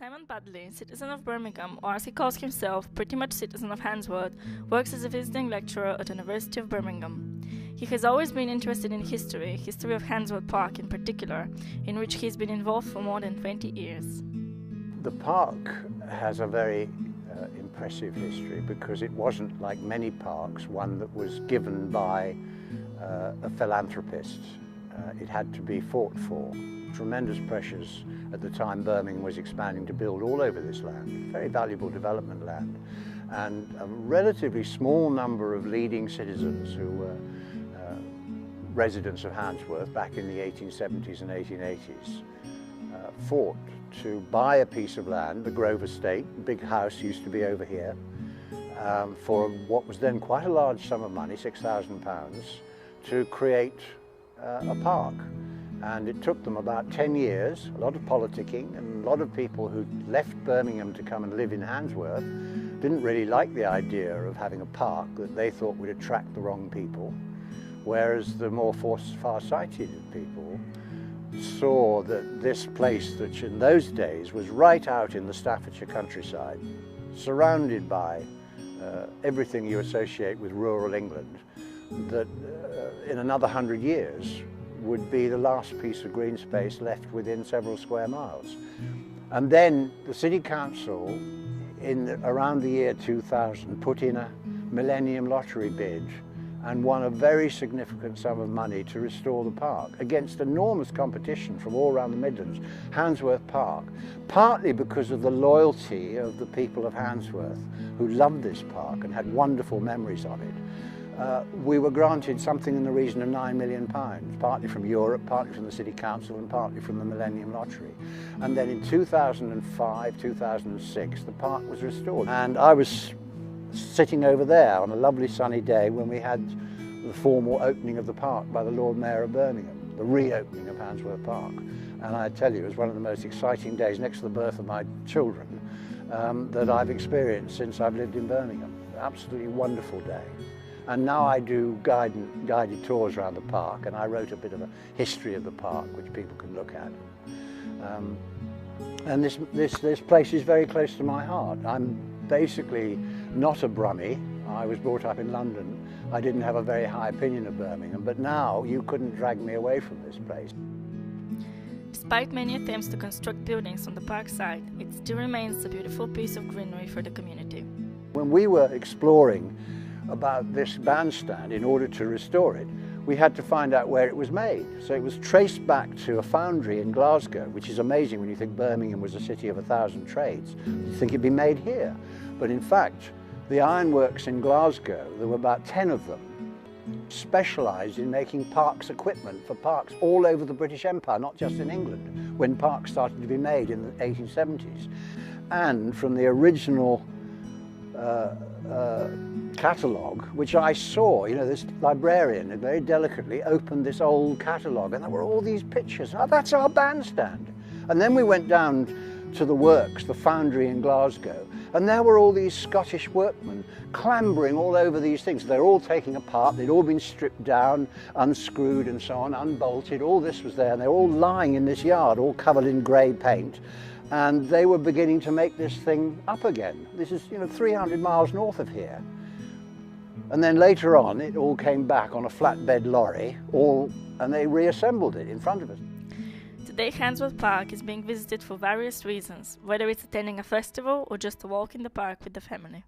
Simon Budley, citizen of Birmingham, or as he calls himself, pretty much citizen of Handsworth, works as a visiting lecturer at the University of Birmingham. He has always been interested in history of Handsworth Park in particular, in which he's been involved for more than 20 years. The park has a very impressive history because it wasn't, like many parks, one that was given by a philanthropist. It had to be fought for. Tremendous pressures at the time Birmingham was expanding to build all over this land, very valuable development land, and a relatively small number of leading citizens who were residents of Handsworth back in the 1870s and 1880s fought to buy a piece of land, the Grove Estate. The big house used to be over here, for what was then quite a large sum of money, £6,000, to create a park. And it took them about 10 years, a lot of politicking, and a lot of people who left Birmingham to come and live in Handsworth didn't really like the idea of having a park that they thought would attract the wrong people, whereas the more far-sighted people saw that this place, which in those days was right out in the Staffordshire countryside, surrounded by everything you associate with rural England, that in another 100 years would be the last piece of green space left within several square miles. And then the City Council, around the year 2000, put in a Millennium Lottery bid and won a very significant sum of money to restore the park against enormous competition from all around the Midlands. Handsworth Park, partly because of the loyalty of the people of Handsworth who loved this park and had wonderful memories of it. We were granted something in the region of £9 million, partly from Europe, partly from the City Council and partly from the Millennium Lottery. And then in 2005, 2006, the park was restored. And I was sitting over there on a lovely sunny day when we had the formal opening of the park by the Lord Mayor of Birmingham, the reopening of Handsworth Park. And I tell you, it was one of the most exciting days, next to the birth of my children, that I've experienced since I've lived in Birmingham. Absolutely wonderful day. And now I do guided tours around the park, and I wrote a bit of a history of the park which people can look at. And this place is very close to my heart. I'm basically not a Brummie. I was brought up in London. I didn't have a very high opinion of Birmingham, but now you couldn't drag me away from this place. Despite many attempts to construct buildings on the park site, it still remains a beautiful piece of greenery for the community. When we were exploring about this bandstand in order to restore it, we had to find out where it was made. So it was traced back to a foundry in Glasgow, which is amazing when you think Birmingham was a city of 1,000 trades. You think it'd be made here. But in fact, the ironworks in Glasgow, there were about 10 of them, specialised in making parks equipment for parks all over the British Empire, not just in England, when parks started to be made in the 1870s. And from the original catalogue, which I saw, you know, this librarian had very delicately opened this old catalogue, and there were all these pictures. Oh, that's our bandstand. And then we went down to the works, the foundry in Glasgow, and there were all these Scottish workmen clambering all over these things. They're all taking apart, they'd all been stripped down, unscrewed and so on, unbolted, all this was there, and they're all lying in this yard, all covered in grey paint. And they were beginning to make this thing up again. This is, 300 miles north of here. And then later on, it all came back on a flatbed lorry, and they reassembled it in front of us. Today, Handsworth Park is being visited for various reasons, whether it's attending a festival or just a walk in the park with the family.